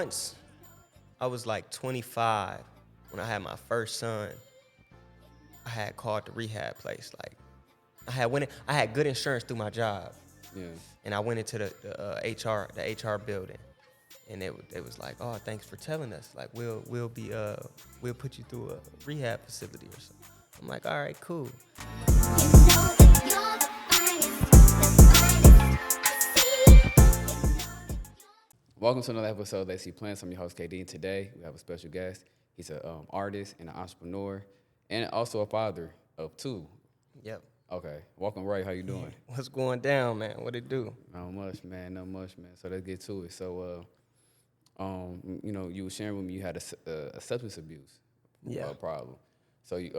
Once I was like 25 when I had my first son. I had called the rehab place. Like I had good insurance through my job, Yeah. and I went into the HR building, and it was like, oh, thanks for telling us. Like we'll put you through a rehab facility or something. I'm like, all right, cool. Welcome to another episode of Let's See Plans. I'm your host, KD, and today we have a special guest. He's an artist and an entrepreneur, and also a father of two. Yep. Okay, welcome, Ray. How you doing? What's going down, man? What it do? Not much, man. Not much, man. So let's get to it. So, you were sharing with me you had a substance abuse Yeah. problem. So you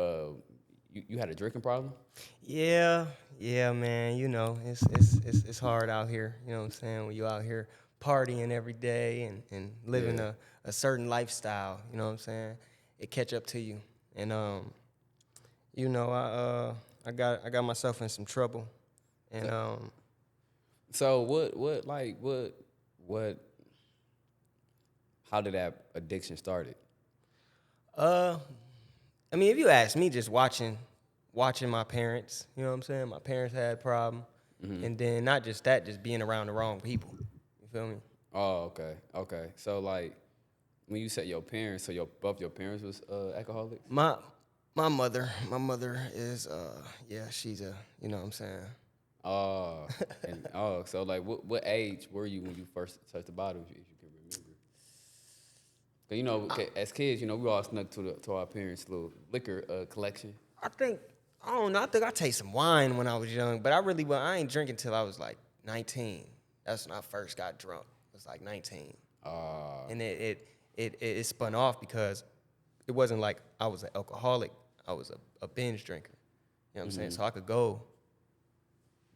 had a drinking problem? Yeah, man. You know, it's hard out here. You know what I'm saying? When you out here partying every day and living Yeah. a certain lifestyle, you know what I'm saying? It catch up to you. And you know, I got myself in some trouble. And So what? How did that addiction started? uh I mean, if you ask me, just watching my parents, you know what I'm saying? My parents had a problem. And then not just that, just being around the wrong people. You feel me? Oh, okay. So like, when you said your parents, so both your parents was alcoholics? My mother is yeah, she's a, you know what I'm saying? Oh, so like, what age were you when you first touched the bottle, if you can remember? 'Cause, as kids, we all snuck to our parents' little liquor collection. I think I don't know. I think I tasted some wine when I was young, but I ain't drinking till I was like 19. That's when I first got drunk. It was like 19. And it spun off because it wasn't like I was an alcoholic. I was a binge drinker. You know what I'm saying? So I could go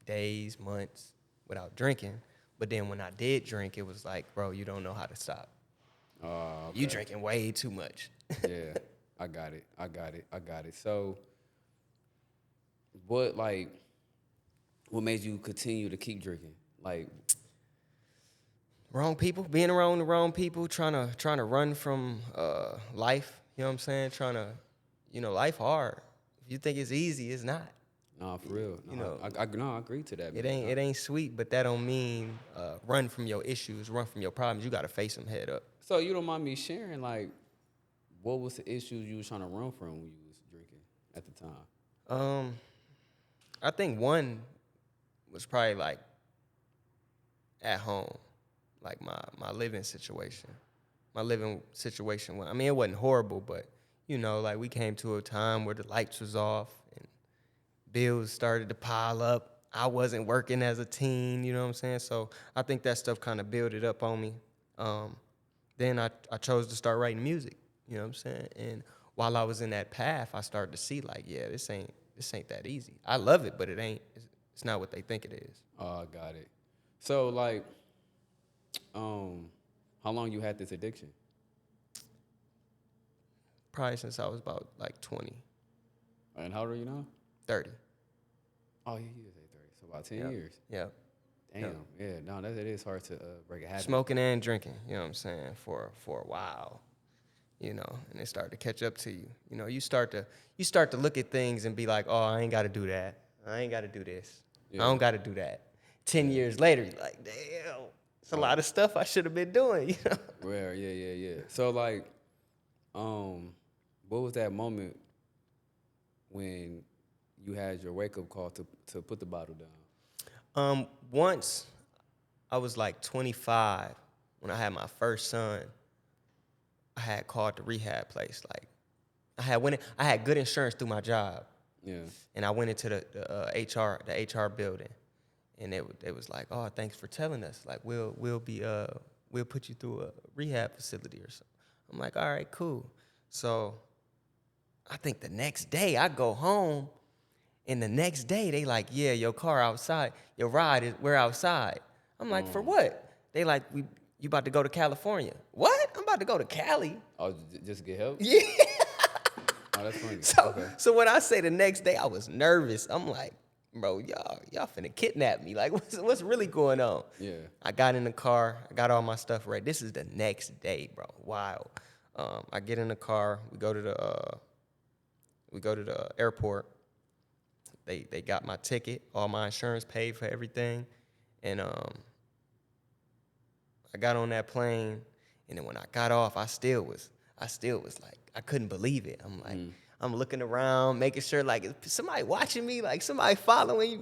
days, months without drinking. But then when I did drink, it was like, bro, you don't know how to stop. Okay. You drinking way too much. Yeah, I got it. So, what made you continue to keep drinking? Like, Wrong people, being around the wrong people, trying to run from life. You know what I'm saying? Life hard. If you think it's easy, it's not. nah, for real. No, You know, I agree to that, it man. ain't sweet, but that don't mean run from your issues, run from your problems. You got to face them head up. So you don't mind me sharing, like, what was the issues you was trying to run from when you was drinking at the time? I think one was probably like at home, like my living situation. My living situation. I mean, it wasn't horrible, but like we came to a time where the lights was off and bills started to pile up. I wasn't working as a teen, you know what I'm saying? So I think that stuff kind of built it up on me. Then I chose to start writing music, you know what I'm saying? And while I was in that path, I started to see like, yeah, this ain't that easy. I love it, but it's not what they think it is. Oh, I got it. So, like, how long you had this addiction? Probably since I was about like 20, And how old are you now? 30. Oh, yeah, you was 30. So about 10 Yep. years. Yep. Damn. Yeah. No, it is hard to break a habit. Smoking and drinking, you know what I'm saying, for a while, and it started to catch up to you. You start to look at things and be like, oh, I ain't got to do that. I ain't got to do this. Yeah. I don't got to do that. 10 years later, you're like, damn, it's a lot of stuff I should have been doing, Well, yeah. So, like, what was that moment when you had your wake up call to put the bottle down? Once I was like 25 when I had my first son. I had called the rehab place. Like I had good insurance through my job. Yeah. And I went into the HR building, and it was like, oh, thanks for telling us. Like we'll put you through a rehab facility or something. I'm like, all right, cool. So I think the next day I go home, and the next day they like, yeah, your car outside, we're outside. I'm like, for what? They like, you about to go to California? What? I'm about to go to Cali. Oh, just get help? Yeah. Oh, that's funny. So, Okay. so when I say the next day, I was nervous. I'm like, bro, y'all finna kidnap me. Like, what's really going on? Yeah. I got in the car. I got all my stuff ready. This is the next day, bro. Wild. I get in the car. We go to the airport. They got my ticket, all my insurance paid for everything, and I got on that plane, and then when I got off, I still was like, I couldn't believe it. I'm like, I'm looking around, making sure like is somebody watching me, like somebody following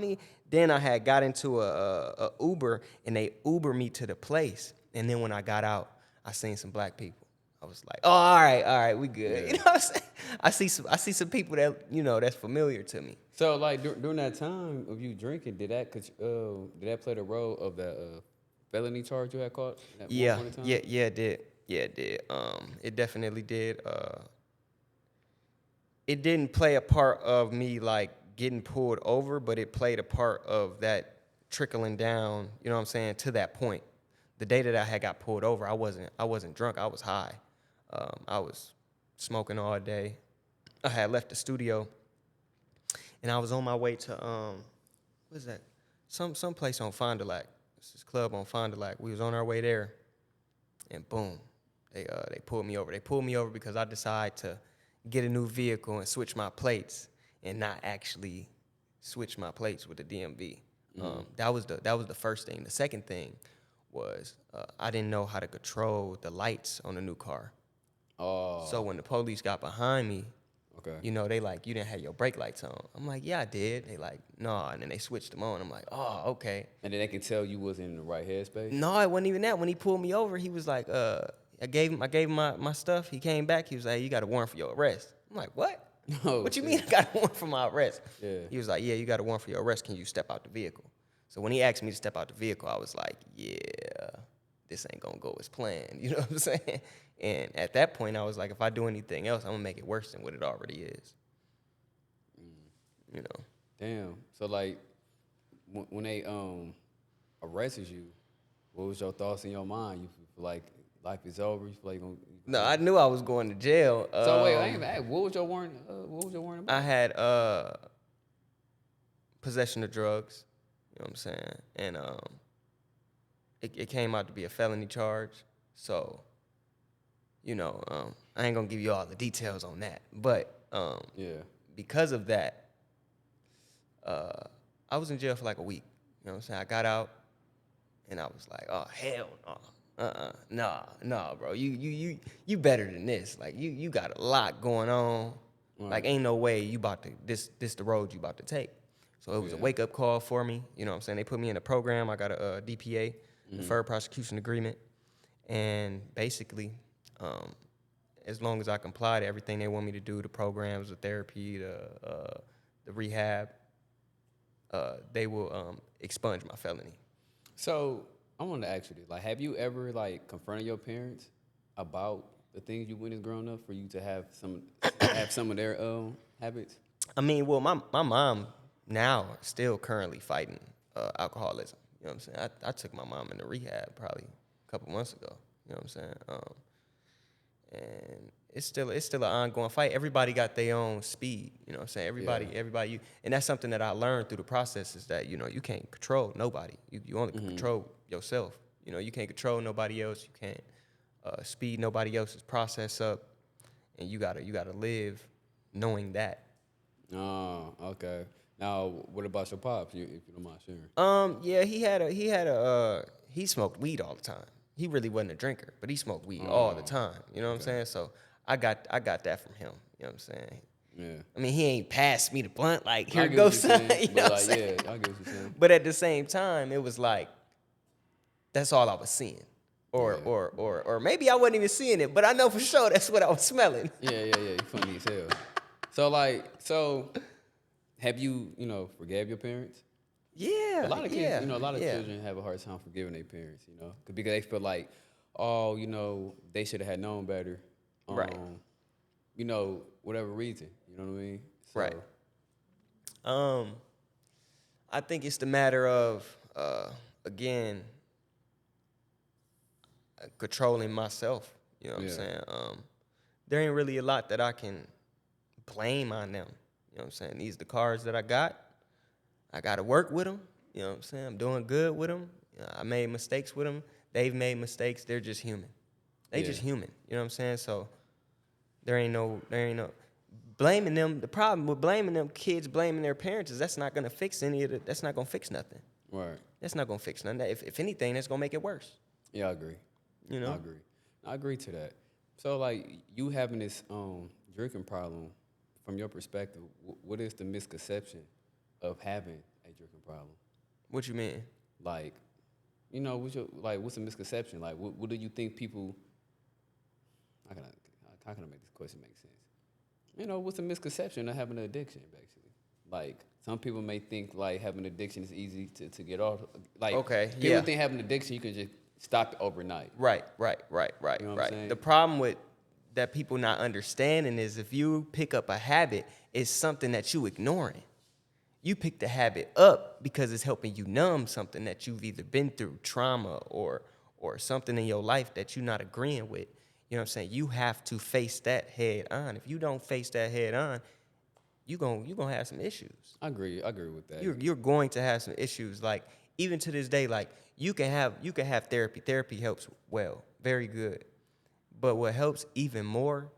me. Then I had got into a Uber, and they Uber me to the place. And then when I got out, I seen some black people. I was like, oh, all right, we good. Yeah. You know what I'm saying? I see some people that that's familiar to me. So like during that time of you drinking, did that play the role of that felony charge you had caught at one Yeah, point in time? yeah, it did. Yeah, it did. It definitely did. It didn't play a part of me like getting pulled over, but it played a part of that trickling down, you know what I'm saying, to that point. The day that I had got pulled over, I wasn't drunk. I was high. I was smoking all day. I had left the studio, and I was on my way to what is that? Some place on Fond du Lac. It's this club on Fond du Lac. We was on our way there, and boom, they pulled me over. They pulled me over because I decided to get a new vehicle and switch my plates, and not actually switch my plates with the DMV. That was the first thing. The second thing was I didn't know how to control the lights on the new car. Oh. So when the police got behind me, Okay. they like, you didn't have your brake lights on. I'm like, yeah, I did. They like, no, and then they switched them on. I'm like, oh, okay. And then they can tell you wasn't in the right headspace? No, it wasn't even that. When he pulled me over, he was like, I gave him my stuff. He came back. He was like, hey, you got a warrant for your arrest. I'm like, what? Oh, What you shit. mean I got a warrant for my arrest? Yeah. He was like, yeah, you got a warrant for your arrest. Can you step out the vehicle? So when he asked me to step out the vehicle, I was like, yeah, this ain't gonna go as planned. You know what I'm saying? And at that point, I was like, if I do anything else, I'm gonna make it worse than what it already is. You know. Damn. So like when they arrested you, what was your thoughts in your mind? You feel like life is over? You feel like you gonna No, I knew I was going to jail. So wait, I ain't even asked, what was your warrant? What was your warrant about? I had possession of drugs. You know what I'm saying? And it came out to be a felony charge. So, I ain't gonna give you all the details on that. But Yeah. because of that, I was in jail for like a week. You know what I'm saying? I got out, and I was like, oh hell no, nah, bro. You better than this. Like you got a lot going on. Right. Like ain't no way you about to this the road you about to take. So it was a wake up call for me. You know what I'm saying? They put me in a program. I got a DPA, deferred prosecution agreement, and basically, as long as I comply to everything they want me to do, the programs, the therapy, the rehab, they will expunge my felony. So I wanted to ask you this: like, have you ever like confronted your parents about the things you witnessed growing up for you to have some of their habits? I mean, well, my mom now still currently fighting alcoholism. You know what I'm saying? I took my mom into rehab probably a couple months ago. You know what I'm saying? And it's still an ongoing fight. Everybody got their own speed. You know what I'm saying? Everybody, and that's something that I learned through the process is that, you can't control nobody. You only can control yourself. You can't control nobody else. You can't speed nobody else's process up. And you gotta live knowing that. Oh, okay. Now, what about your pops? If you don't mind sharing. Yeah, he smoked weed all the time. He really wasn't a drinker, but he smoked weed all the time. You know what I'm saying? So I got that from him. You know what I'm saying? Yeah. I mean, he ain't passed me the blunt like, here I you get go, what you're son. saying, You know but what I'm like, saying? yeah, I get what you're saying. But at the same time, it was like, that's all I was seeing. Or maybe I wasn't even seeing it, but I know for sure that's what I was smelling. Yeah. You funny as hell. So have you, forgave your parents? Yeah. A lot of kids, yeah, a lot of yeah. children have a hard time forgiving their parents, because they feel like, oh, they should have had known better. Right. Whatever reason, you know what I mean? So, Right. I think it's the matter of, again, controlling myself. You know what I'm saying? There ain't really a lot that I can blame on them. You know what I'm saying? These the cards that I got. I got to work with them. You know what I'm saying? I'm doing good with them. I made mistakes with them. They've made mistakes. They're just human. They Yeah. just human. You know what I'm saying? So there ain't no blaming them. The problem with blaming them kids, blaming their parents is that's not gonna fix any of it. That's not gonna fix nothing. Right. That's not gonna fix nothing. If anything, that's gonna make it worse. Yeah, I agree. You know? I agree to that. So, like, you having this drinking problem, from your perspective, what is the misconception of having a drinking problem? What you mean? Like, what's the misconception? Like, what do you think people? How can I make this question make sense? What's the misconception of having an addiction, basically? Like, some people may think like having an addiction is easy to get off. Like, Okay, people yeah. think having an addiction you can just stop it overnight. Right. You know what I'm saying? The problem with that people not understanding is if you pick up a habit, it's something that you ignoring. You pick the habit up because it's helping you numb something that you've either been through, trauma or something in your life that you're not agreeing with. You know what I'm saying? You have to face that head on. If you don't face that head on, you're gonna have some issues. I agree with that. You're going to have some issues. Like even to this day, like you can have therapy. Therapy helps well, very good. But what helps even more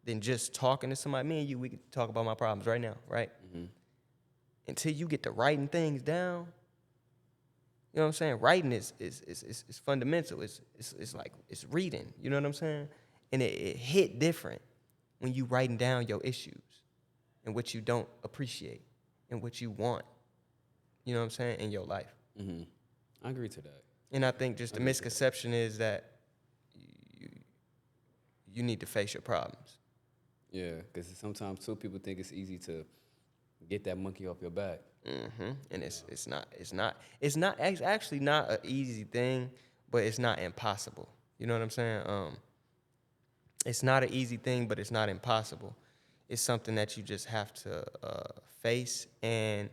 than just talking to somebody, me and you, we can talk about my problems right now, right? Mm-hmm. Until you get to writing things down, you know what I'm saying? Writing is fundamental. It's like it's reading. You know what I'm saying? And it hit different when you writing down your issues and what you don't appreciate and what you want. You know what I'm saying? In your life. Mm-hmm. I agree to that. And I think just the misconception is that you need to face your problems. Yeah, because sometimes too people think it's easy to get that monkey off your back. Mm-hmm. And it's actually not an easy thing, but it's not impossible. You know what I'm saying? It's not an easy thing, but it's not impossible. It's something that you just have to face. And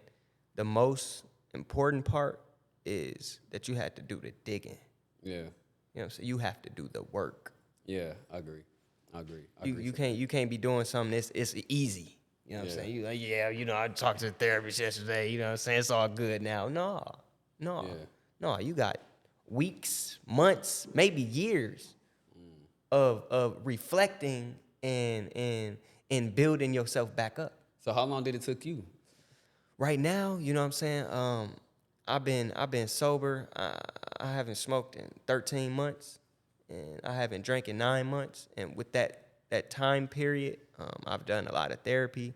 the most important part is that you have to do the digging. Yeah. You know what I'm saying? You have to do the work. Yeah, I agree. You can't be doing something it's easy. You know what I'm saying? You like, yeah, I talked to the therapist yesterday, you know what I'm saying? It's all good now. No, you got weeks, months, maybe years of reflecting and building yourself back up. So how long did it took you? Right now, you know what I'm saying? I've been sober. I haven't smoked in 13 months, and I haven't drank in 9 months. And with that time period, I've done a lot of therapy.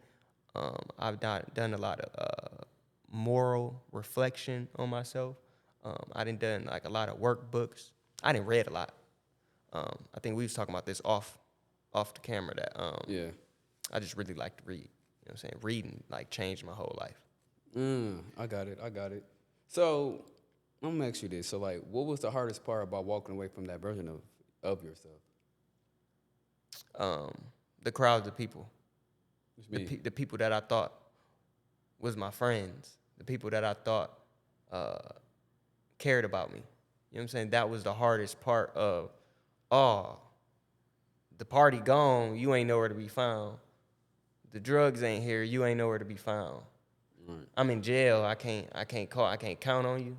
I've done a lot of moral reflection on myself. I done like a lot of workbooks. I didn't read a lot. I think we was talking about this off the camera that I just really like to read. You know what I'm saying? Reading like changed my whole life. I got it. So I'm gonna ask you this. So like, what was the hardest part about walking away from that version of yourself? The crowds of people. The The people that I thought was my friends. The people that I thought cared about me. You know what I'm saying? That was the hardest part of, the party gone, you ain't nowhere to be found. The drugs ain't here, you ain't nowhere to be found. Right. I'm in jail, I can't count on you.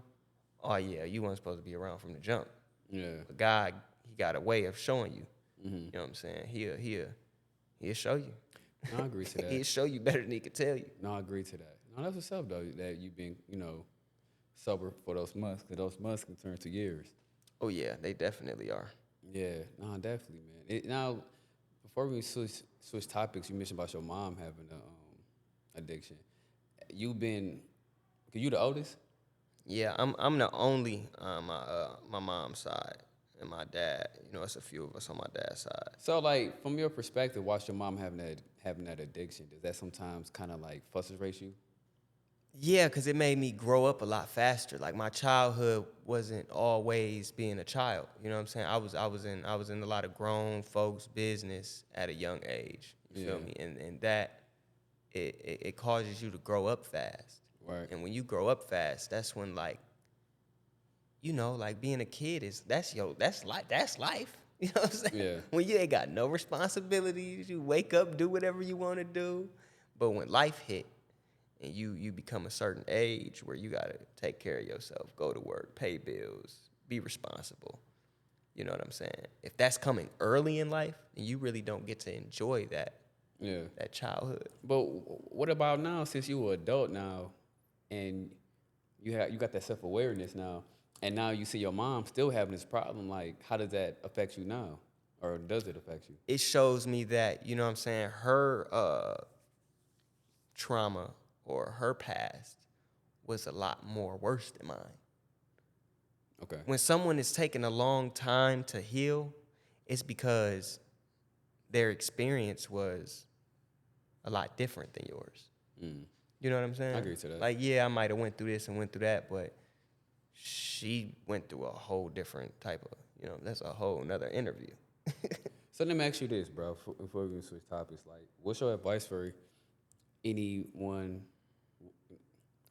Oh yeah, you weren't supposed to be around from the jump. Yeah. But God, he got a way of showing you. Mm-hmm. You know what I'm saying? He'll show you. No, I agree to that. He'll show you better than he could tell you. No, I agree to that. No, that's what's up though. That you've been, sober for those months. Cause those months can turn to years. Oh yeah, they definitely are. Yeah. No, definitely, man. Now, before we switch topics, you mentioned about your mom having addiction. You the oldest? Yeah, I'm the only on my mom's side, and my dad. It's a few of us on my dad's side. So, like, from your perspective, watch your mom having that addiction. Does that sometimes kind of like frustrate you? Yeah, because it made me grow up a lot faster. Like my childhood wasn't always being a child. You know what I'm saying? I was in a lot of grown folks' business at a young age. You feel me? And that it causes you to grow up fast. Right. And when you grow up fast, that's when like being a kid that's life. You know what I'm saying? Yeah. When you ain't got no responsibilities, you wake up, do whatever you want to do. But when life hit, and you become a certain age where you gotta take care of yourself, go to work, pay bills, be responsible. You know what I'm saying? If that's coming early in life, then you really don't get to enjoy Yeah. that childhood. But what about now? Since you're an adult now, and you got that self awareness now, and now you see your mom still having this problem. Like, how does that affect you now, or does it affect you? It shows me that, you know what I'm saying, her trauma or her past was a lot more worse than mine. Okay. When someone is taking a long time to heal, it's because their experience was a lot different than yours. Mm. You know what I'm saying? I agree to that. Like, yeah, I might have went through this and went through that, but she went through a whole different type of, that's a whole nother interview. So let me ask you this, bro, before we switch topics. Like, what's your advice for anyone?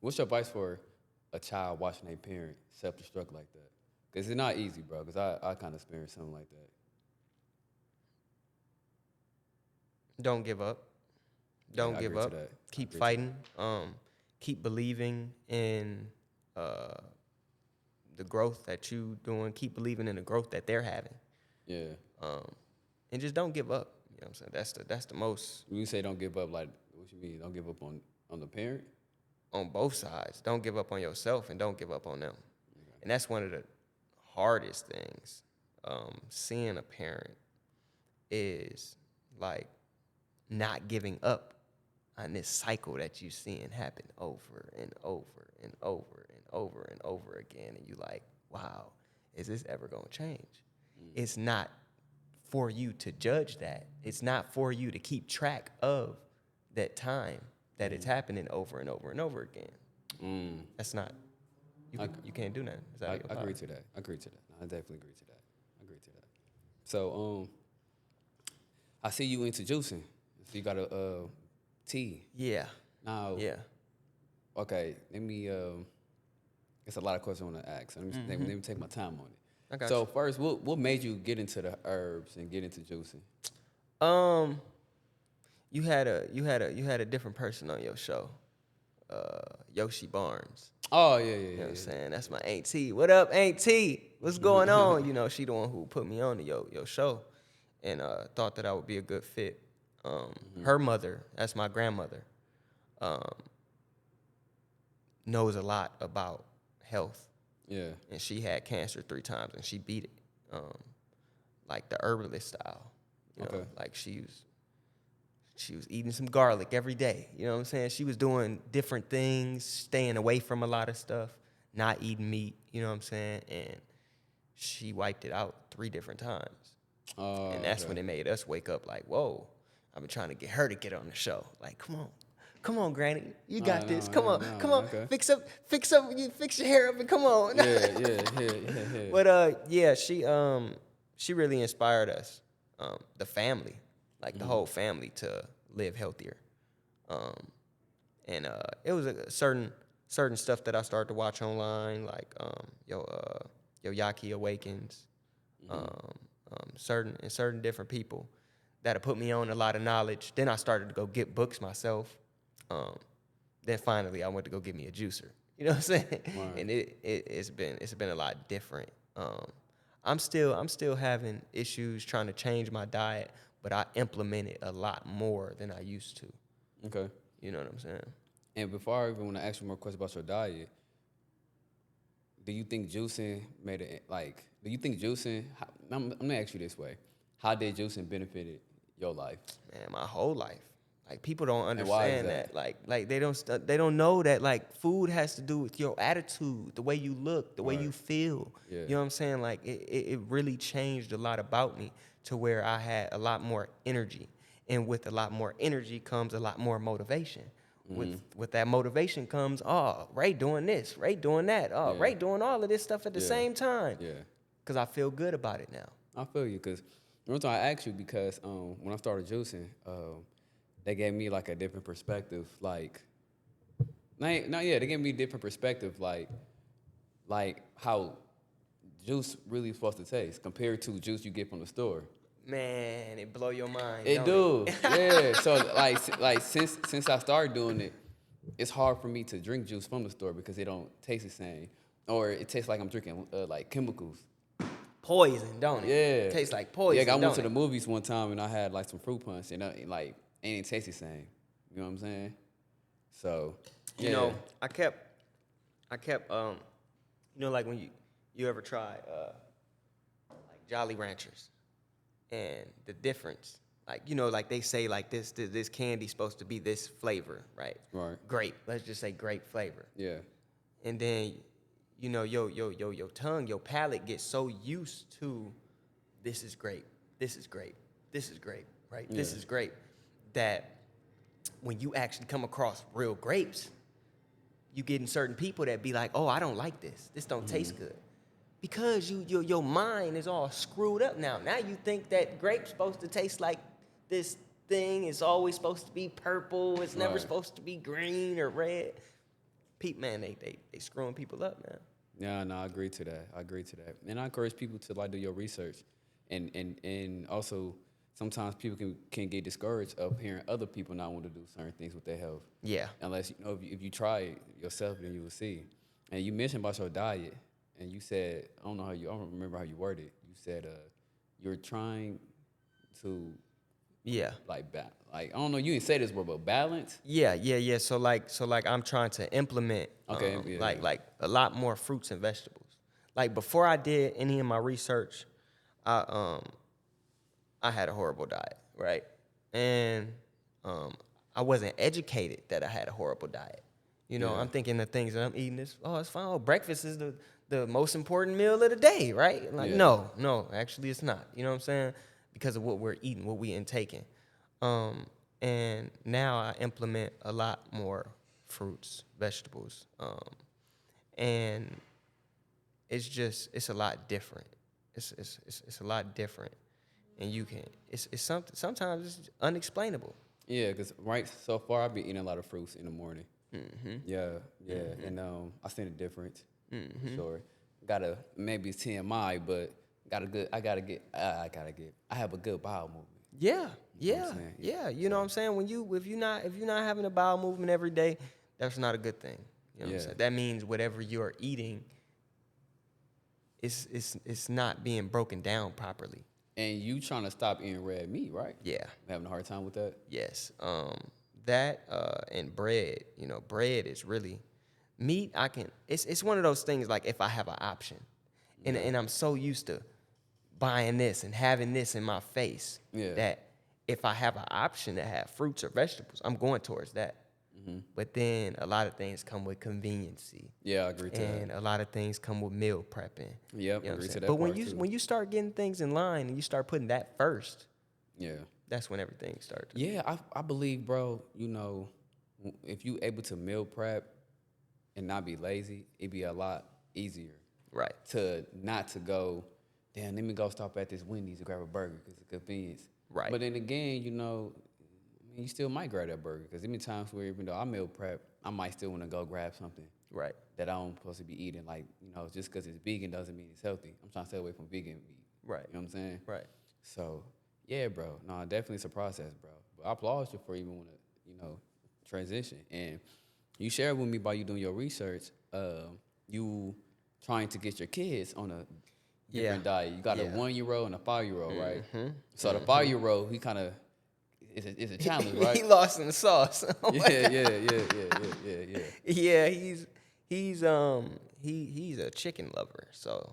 What's your advice for a child watching their parent self-destruct like that? Because it's not easy, bro, because I kind of experienced something like that. Don't give up. Yeah, Don't I give agree to up. that. Keep I agree to fighting. Keep believing in the growth that you doing. Keep believing in the growth that they're having. Yeah. And just don't give up. You know what I'm saying? That's the most. When you say don't give up, like, what you mean? Don't give up on the parent? On both sides. Don't give up on yourself and don't give up on them. Okay. And that's one of the hardest things. Seeing a parent is like not giving up on this cycle that you're seeing happen over and over and over and over and over again. And you like, wow, is this ever going to change? It's not for you to judge that. It's not for you to keep track of that time that it's happening over and over and over again. That's not, you can't do that. I agree to that. I agree to that. No, I definitely agree to that. I agree to that. So, I see you into juicing. So you got a tea. Yeah. Now, Yeah. okay, let me, it's a lot of questions I want to ask. So let me take my time on it. I got So you. first, what made you get into the herbs and get into juicing? You had a different person on your show, Yoshi Barnes. Oh, yeah. You know what I'm saying? That's my Aunt T. What up, Aunt T? What's going on? She the one who put me on to your show, and thought that I would be a good fit. Her mother, that's my grandmother, knows a lot about health. Yeah. And she had cancer 3 times, and she beat it, like the herbalist style. Okay. Like she was eating some garlic every day. You know what I'm saying? She was doing different things, staying away from a lot of stuff, not eating meat. You know what I'm saying? And she wiped it out 3 different times. And that's when it made us wake up like, whoa, I've been trying to get her to get on the show. Like, come on, Granny, you got this. Come on, okay. fix your hair up and come on. Yeah. But yeah, she really inspired us, the family, like the whole family, to live healthier. And it was a certain stuff that I started to watch online, like Yo Yaki Awakens, certain different people that have put me on a lot of knowledge. Then I started to go get books myself. Then finally I went to go get me a juicer. You know what I'm saying? Right. And it's been a lot different. I'm still having issues trying to change my diet, but I implement it a lot more than I used to. Okay. You know what I'm saying? And before I even want to ask you more questions about your diet, do you think juicing I'm gonna ask you this way. How did juicing benefited your life? Man, my whole life. Like, people don't And why is understand that? Like they don't know that, like, food has to do with your attitude, the way you look, the way you feel. Yeah. You know what I'm saying? Like, it really changed a lot about me to where I had a lot more energy. And with a lot more energy comes a lot more motivation. With that motivation comes, Ray doing this, Ray doing that, Ray doing all of this stuff at the same time. Yeah. Because I feel good about it now. I feel you, because one time I asked you because when I started juicing, they gave me like a different perspective. Like, they gave me a different perspective, like how juice really supposed to taste compared to juice you get from the store. Man, it blow your mind. It don't do, yeah. So like since I started doing it, it's hard for me to drink juice from the store because it don't taste the same, or it tastes like I'm drinking like chemicals. Poison, don't it? Yeah, Tastes like yeah. poison, I went don't to the it? movies one time and I had like some fruit punch, and like it ain't taste the same. You know what I'm saying? So, You yeah, know, I kept, like when you ever try like Jolly Ranchers and the difference, like like they say like this candy's supposed to be this flavor, right? right, Grape. Let's just say grape flavor, yeah, and then your tongue, your palate gets so used to this is grape, this is grape, this is grape, right? yeah, This is grape that when you actually come across real grapes, you getting certain people that be like, oh, I don't like this. This don't taste good. Because your mind is all screwed up now. Now you think that grape's supposed to taste like this thing. It's always supposed to be purple. It's never right. supposed to be green or red. Man, they screwing people up, man. Yeah, no, I agree to that. I agree to that, and I encourage people to like do your research, and also sometimes people can get discouraged of hearing other people not want to do certain things with their health. Yeah. Unless if you try it yourself, then you will see. And you mentioned about your diet, and you said I don't remember how you worded it. You said you're trying to Yeah. like I don't know. You didn't say this word, but balance. Yeah. So like I'm trying to implement Okay, yeah, like a lot more fruits and vegetables. Like before I did any of my research, I um I had a horrible diet, right? And um I wasn't educated that I had a horrible diet. yeah, I'm thinking the things that I'm eating is, oh, it's fine. Oh, breakfast is the most important meal of the day, right? Like, yeah. no, actually it's not. You know what I'm saying? Because of what we're eating, what we intaking. Um, and now I implement a lot more fruits, vegetables, and it's a lot different. It's a lot different, and it's something. Sometimes it's unexplainable. Yeah, because right so far I've been eating a lot of fruits in the morning. Yeah, yeah, and I seen the difference for sure. Gotta maybe it's TMI, but I have a good bowel movement. Yeah, You know what yeah, I'm saying? yeah. You know what So I'm saying? If you're not having a bowel movement every day, that's not a good thing. You know what I'm yeah, saying? That means whatever you're eating, it's not being broken down properly. and you trying to stop eating red meat, right? Yeah. Having a hard time with that. Yes. That and bread. Bread is really meat. It's one of those things like if I have an option, and Yeah, and I'm so used to buying this and having this in my face yeah, that if I have an option to have fruits or vegetables, I'm going towards that. But then a lot of things come with conveniency, yeah. I agree to and that. a lot of things come with meal prepping. Yep, You know what I'm agree to saying? that But when part you too. when you start getting things in line and you start putting that first, Yeah, that's when everything starts. yeah. I believe, bro. If you able to meal prep and not be lazy, it'd be a lot easier Right. to not to go, damn, let me go stop at this Wendy's to grab a burger because it's convenience. Right. But then again, I mean, you still might grab that burger because there been times where even though I meal prep, I might still want to go grab something Right. that I don't supposed to be eating. Like, just because it's vegan doesn't mean it's healthy. I'm trying to stay away from vegan meat. Right. You know what I'm saying? Right. So, yeah, bro. No, definitely it's a process, bro. But I applaud you for even want to, transition. And you shared with me about you doing your research. You trying to get your kids on a different diet. You got a Yeah. 1-year-old and a 5-year-old, right? Mm-hmm. So the 5-year-old, he kind of is a challenge, right? He lost in the sauce. Oh my Yeah, God. yeah. Yeah, he's a chicken lover. So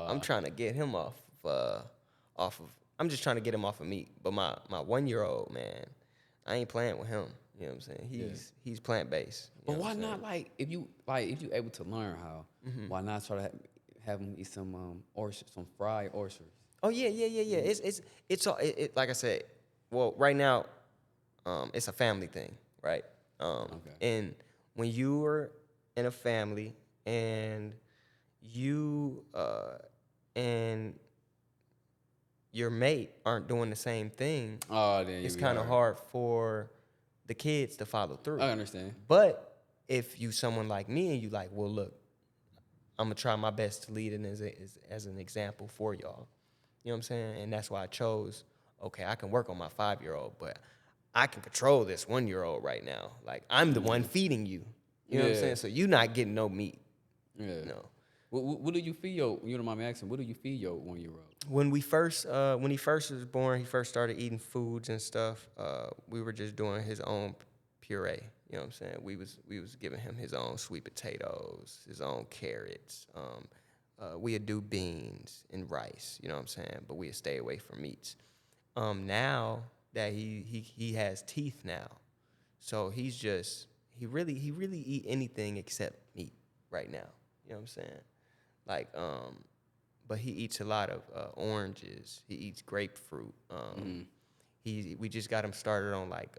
I'm trying to get him off of. I'm just trying to get him off of meat. But my 1-year-old, man, I ain't playing with him. You know what I'm saying? He's plant based. But why not? Like, if you able to learn how, why not try to have him eat some oysters, some fried oysters? Oh yeah. Like I said. Well, right now, it's a family thing, right? Okay. And when you are in a family and you and your mate aren't doing the same thing, Oh, then it's you kind of are. hard for the kids to follow through. I understand. But if you someone like me and you like, well, look, I'm gonna try my best to lead it as an example for y'all. You know what I'm saying? And that's why I chose. Okay, I can work on my 5-year-old, but I can control this 1-year-old right now. Like, I'm the one feeding you. You know what I'm Yeah. saying? So you not getting no meat. Yeah. No. What do you feed your? You don't mind me asking. What do you feed your 1-year-old? When he first was born, he first started eating foods and stuff. We were just doing his own puree. You know what I'm saying? We was giving him his own sweet potatoes, his own carrots. We'd do beans and rice. You know what I'm saying? But we'd stay away from meats. Now that he has teeth now, so he really eat anything except meat right now. You know what I'm saying? Like but he eats a lot of oranges. He eats grapefruit. We just got him started on like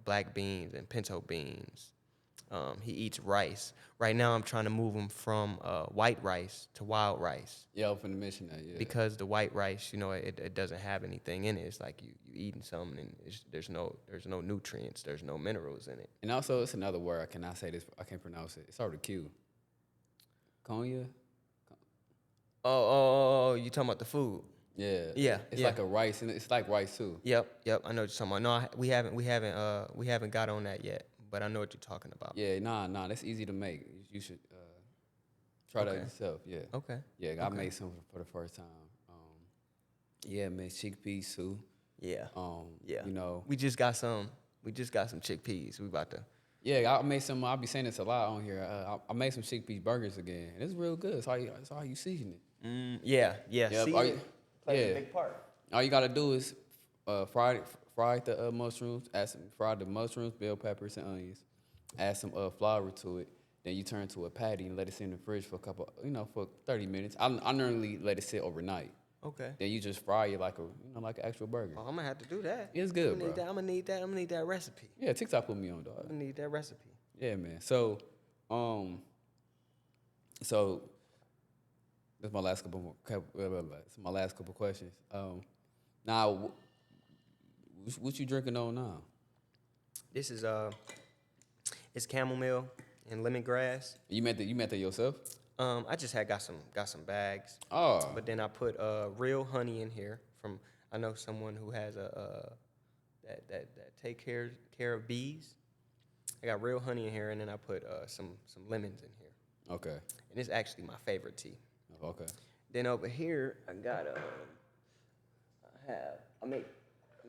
black beans and pinto beans. He eats rice. Right now, I'm trying to move him from white rice to wild rice Yeah, I'm finna mention that. Yeah. because the white rice, it doesn't have anything in it. It's like you eating something and there's no nutrients, there's no minerals in it. And also, it's another word. I cannot say this. I can't pronounce it. It's already Q. Konya. Oh, you talking about the food? Yeah. Yeah, It's yeah. like a rice, and it's like rice too. Yep. I know what you're talking about. No, we haven't got on that yet, but I know what you're talking about. Yeah. Nah. That's easy to make. You should try that Okay. yourself. Yeah. Okay. Yeah. I made some for the first time. Yeah, man. Chickpeas too. Yeah. Yeah. You know. We just got some chickpeas. We about to. Yeah, I made some. I'll be saying this a lot on here. I made some chickpea burgers again, and it's real good. It's how you season it. Yeah. Yep. See, Plays a yeah. big part. All you gotta do is fry the mushrooms. Fry the mushrooms, bell peppers, and onions. Add some flour to it. Then you turn to a patty and let it sit in the fridge for for 30 minutes. I normally let it sit overnight. Okay. Then you just fry it like like an actual burger. Oh, I'm gonna have to do that. It's good, I'm gonna need bro. that. I'm gonna need that recipe. Yeah, TikTok put me on, I'm dog. gonna need that recipe. Yeah, man. So, so that's my last couple questions. Now, what you drinking on now? This is it's chamomile and lemongrass. You meant that yourself? I just got some bags. Oh, But then I put real honey in here from I know someone who has that take care of bees. I got real honey in here, and then I put some lemons in here. okay, And it's actually my favorite tea. okay. Then over here I got I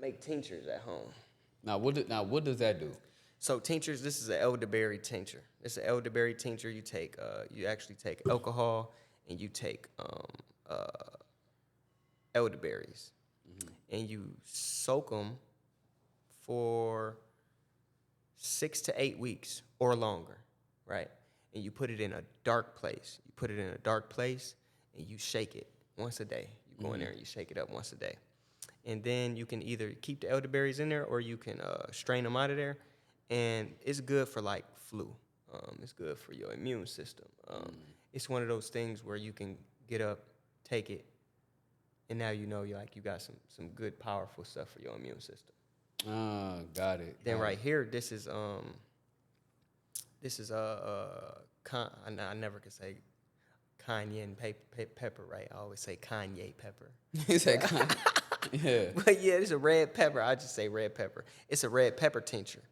make tinctures at home. Now what does that do? So tinctures, this is an elderberry tincture. It's an elderberry tincture. You actually take alcohol and you take elderberries, and you soak them for 6 to 8 weeks or longer, right? And you put it in a dark place. And you shake it once a day. You go in there and you shake it up once a day. And then you can either keep the elderberries in there or you can strain them out of there. And it's good for like flu. It's good for your immune system. It's one of those things where you can get up, take it, and now you got some good, powerful stuff for your immune system. Got it. Then right here, this is I never could say cayenne pepper, right? I always say Kanye pepper. He said, yeah. But yeah, it's a red pepper. I just say red pepper. It's a red pepper tincture.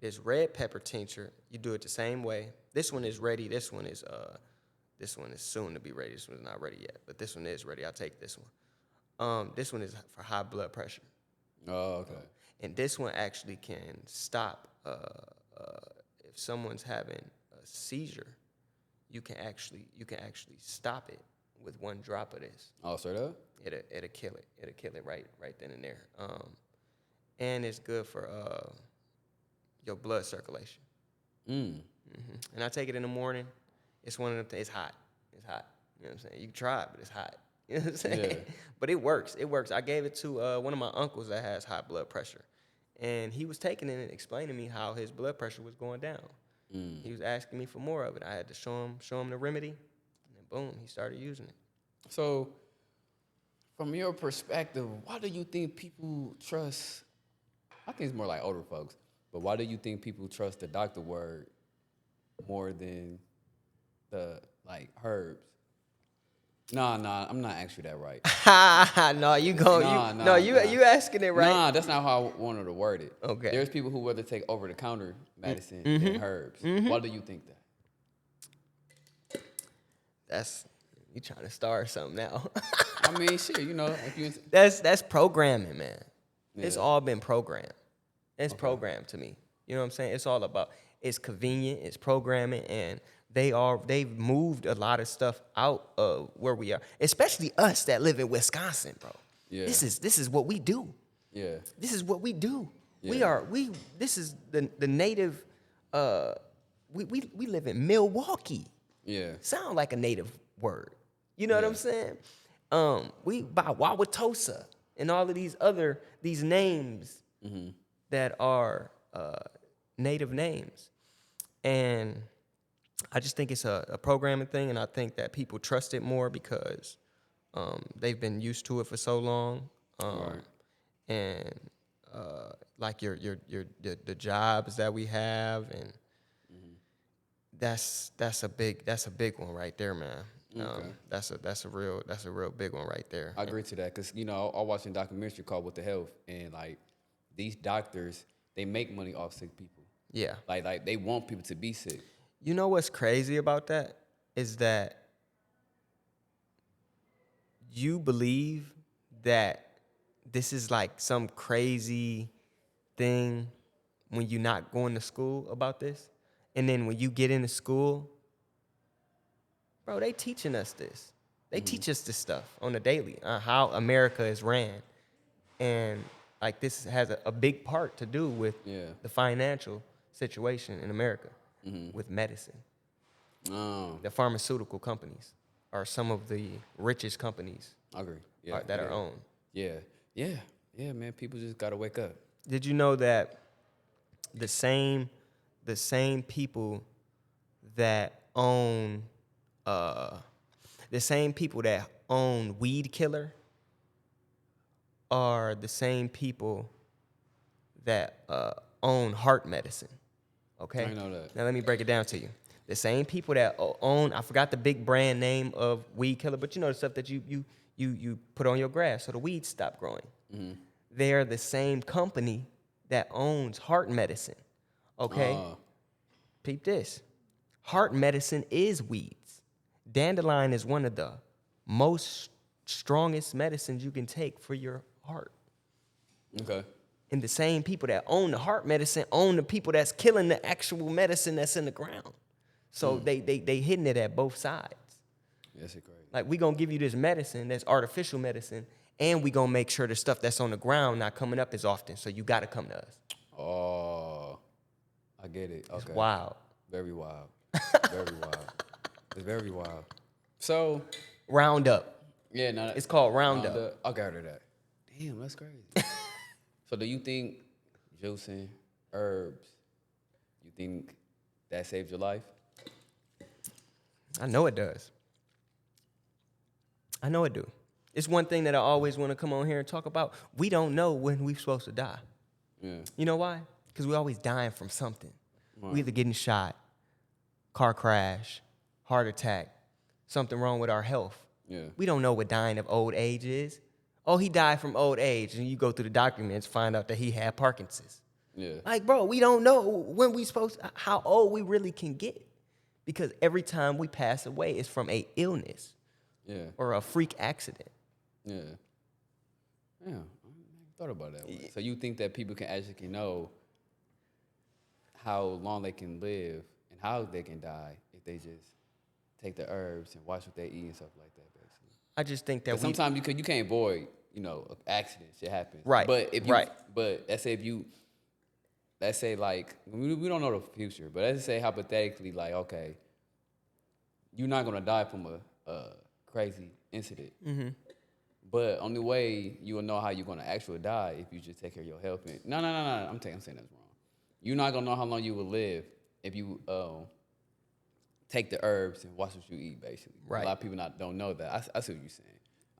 This red pepper tincture, you do it the same way. This one is ready. This one is soon to be ready. This one's not ready yet, but this one is ready. I'll take this one. This one is for high blood pressure. Oh, okay. And this one actually can stop if someone's having a seizure. You can actually stop it with one drop of this. Oh, straight up? It'll kill it. It'll kill it right then and there. And it's good for your blood circulation. And I take it in the morning. It's one of them things. It's hot. You know what I'm saying? You can try it, but it's hot. You know what I'm saying? Yeah. But it works. I gave it to one of my uncles that has high blood pressure. And he was taking it and explaining to me how his blood pressure was going down. He was asking me for more of it. I had to show him the remedy. And then boom, he started using it. So, from your perspective, why do you think people trust? I think it's more like older folks, but why do you think people trust the doctor word more than the herbs? Nah, I'm not actually that right. No, you go. Nah. You asking it right. Nah, that's not how I wanted to word it. Okay. There's people who rather take over the counter medicine than herbs. Why do you think that? That's you trying to start something now. I mean, shit, if you That's programming, man. It's Yeah. all been programmed. It's programmed to me. You know what I'm saying? It's all about it's convenient, it's programming, and they've moved a lot of stuff out of where we are. Especially us that live in Wisconsin, bro. Yeah. This is what we do. Yeah. This is what we do. Yeah. This is the native we live in Milwaukee. Yeah. Sound like a native word. You know what I'm saying? We by Wauwatosa and all of these names that are native names. And I just think it's a programming thing, and I think that people trust it more because they've been used to it for so long. Right. And like the jobs that we have, and that's a big one right there, man. Okay. That's a real big one right there. I agree to that because I watched a documentary called "What the Health," and like these doctors, they make money off sick people. Yeah. Like they want people to be sick. You know what's crazy about that is that you believe that this is like some crazy thing when you're not going to school about this, and then when you get into school, bro, they teaching us this. They teach us this stuff on the daily, how America is ran. And like this has a big part to do with the financial situation in America with medicine. The pharmaceutical companies are some of the richest companies I agree. Yeah, that are owned. Yeah, man. People just gotta wake up. Did you know that the same people that own Weed Killer are the same people that own heart medicine? Okay? I know that. Now let me break it down to you. The same people that own, I forgot the big brand name of Weed Killer, but you know the stuff that you put on your grass so the weeds stop growing. They're the same company that owns heart medicine. Okay? Peep this. Heart medicine is weeds. Dandelion is one of the most strongest medicines you can take for your heart. Okay. And the same people that own the heart medicine own the people that's killing the actual medicine that's in the ground. So they hitting it at both sides. That's crazy. Like, we gonna give you this medicine that's artificial medicine, and we gonna make sure the stuff that's on the ground not coming up as often. So you gotta come to us. Oh, I get it. Okay. It's wild. Very wild. Very wild. It's very wild. So Roundup. yeah, no, It's called Roundup. I got her that. Damn, that's crazy. So do you think juicing, herbs, you think that saved your life? I know it does. I know it do. It's one thing that I always want to come on here and talk about. We don't know when we're supposed to die. Yeah. You know why? Because we're always dying from something. Right. We either getting shot, car crash, heart attack, something wrong with our health. Yeah. We don't know what dying of old age is. Oh, he died from old age, and you go through the documents, find out that he had Parkinson's. Yeah. Like, bro, we don't know when we supposed to, how old we really can get. Because every time we pass away, it's from a illness or a freak accident. Yeah. Yeah. I never thought about it that way. So you think that people can actually know how long they can live and how they can die if they just take the herbs and watch what they eat and stuff like that, basically. I just think that sometimes you can't avoid, accidents. Shit happens. Right. But let's say like we don't know the future, but let's say hypothetically, like, okay, you're not gonna die from a crazy incident. Mm-hmm. But only way you will know how you're gonna actually die if you just take care of your health. No. I'm saying that's wrong. You're not gonna know how long you will live if you take the herbs and watch what you eat, basically. Right. A lot of people don't know that. I see what you're saying.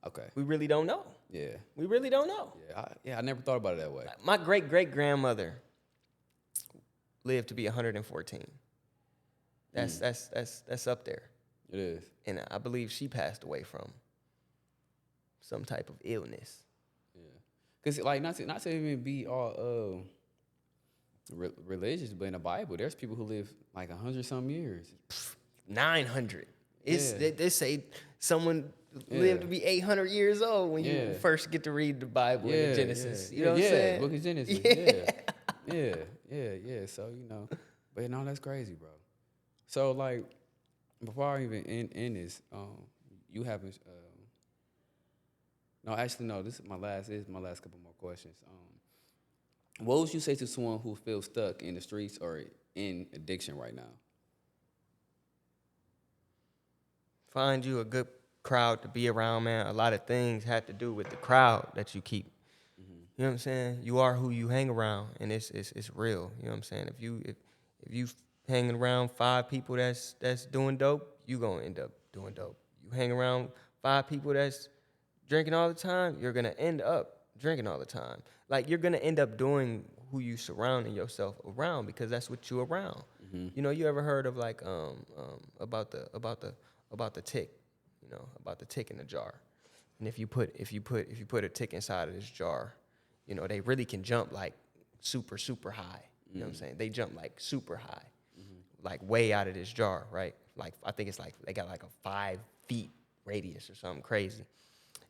Okay. we really don't know. Yeah. We really don't know. I never thought about it that way. My great-great-grandmother lived to be 114. That's up there. It is. And I believe she passed away from some type of illness. Yeah. Cause like not to even be all religious, but in the Bible, there's people who live like 100-some years. 900. It's Yeah. they say someone lived to be 800 years old when you Yeah. first get to read the Bible in the Genesis. Yeah. You know what I'm saying? Book of Genesis. Yeah. Yeah. So but no, that's crazy, bro. So like, before I even end this, you haven't. No, actually, no. This is my last. This is my last couple more questions. What would you say to someone who feels stuck in the streets or in addiction right now? Find you a good crowd to be around, man. A lot of things have to do with the crowd that you keep. You know what I'm saying? You are who you hang around, and it's real. You know what I'm saying? If you hanging around 5 people that's doing dope, you gonna end up doing dope. You hang around 5 people that's drinking all the time, you're gonna end up drinking all the time. Like you're gonna end up doing who you surrounding yourself around because that's what you around. You know, you ever heard of like about the tick, you know, about the tick in the jar. And if you put a tick inside of this jar, you know, they really can jump like super high. You know what I'm saying? They jump like super high, like way out of this jar, right? Like I think it's like they got like a 5 feet radius or something crazy.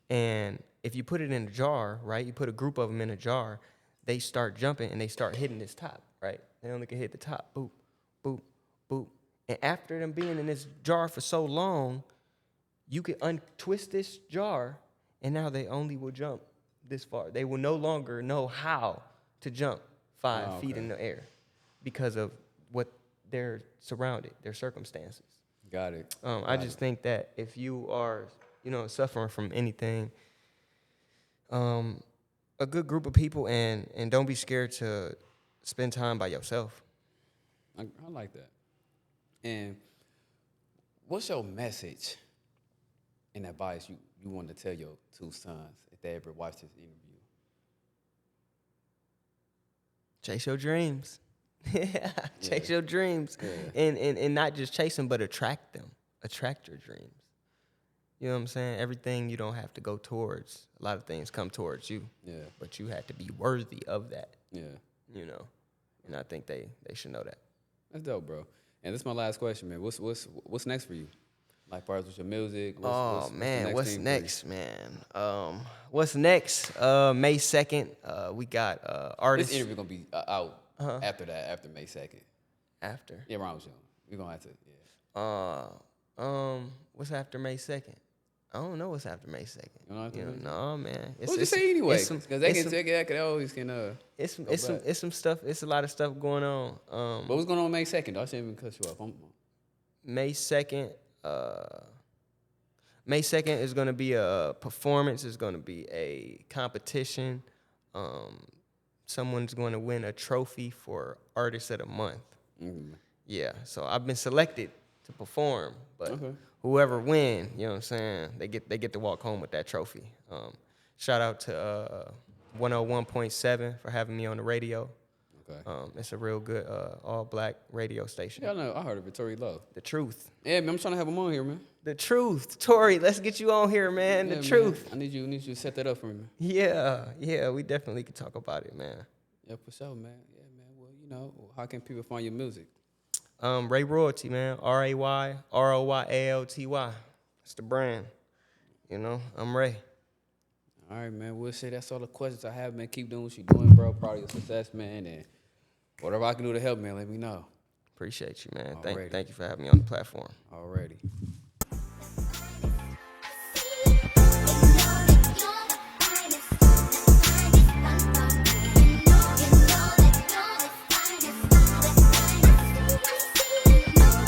And if you put it in a jar, right? You put a group of them in a jar, they start jumping and they start hitting this top, right? They only can hit the top, boop, boop, boop. And after them being in this jar for so long, you can untwist this jar, and now they only will jump this far. They will no longer know how to jump 5 feet in the air because of what they're surrounded, their circumstances. Got it. I just think that if you are, you know, suffering from anything, a good group of people, and don't be scared to spend time by yourself. I like that. And what's your message and advice you want to tell your 2 sons if they ever watch this interview? Chase your dreams. Chase your dreams. Yeah. And not just chase them, but attract them. Attract your dreams. You know what I'm saying? Everything you don't have to go towards. A lot of things come towards you. Yeah. But you have to be worthy of that. Yeah. You know? And I think they should know that. That's dope, bro. And this is my last question, man. What's next for you? Like, far as with your music? What's next, man? What's next? May 2nd, we got artists. This interview gonna be out after that, after May 2nd. After? Yeah, around June. We're gonna have to, yeah. What's after May 2nd? I don't know what's after May 2nd. You know, no, man. We'll just say anyway, because they can take it. They always can. It's some stuff. It's a lot of stuff going on. But what's going on May 2nd? I shouldn't even cut you off. May 2nd. May 2nd is going to be a performance. It's going to be a competition. Someone's going to win a trophy for Artist of the Month. Mm-hmm. Yeah, so I've been selected to perform, but whoever win, you know what I'm saying, they get to walk home with that trophy. Shout out to 101.7 for having me on the radio. Okay. It's a real good all-black radio station. Yeah, I know. I heard of it. Tory Love. The Truth. Yeah, man. I'm trying to have him on here, man. The Truth. Tory, let's get you on here, man. The Truth. I need you to set that up for me, man. Yeah. We definitely can talk about it, man. Yeah, for sure, man. Yeah, man. Well, you know, how can people find your music? Ray Royalty, man. RayRoyalty. That's the brand. You know, I'm Ray. All right, man. We'll say that's all the questions I have, man. Keep doing what you're doing, bro. Proud of your success, man. And whatever I can do to help, man, let me know. Appreciate you, man. Thank you for having me on the platform. Already.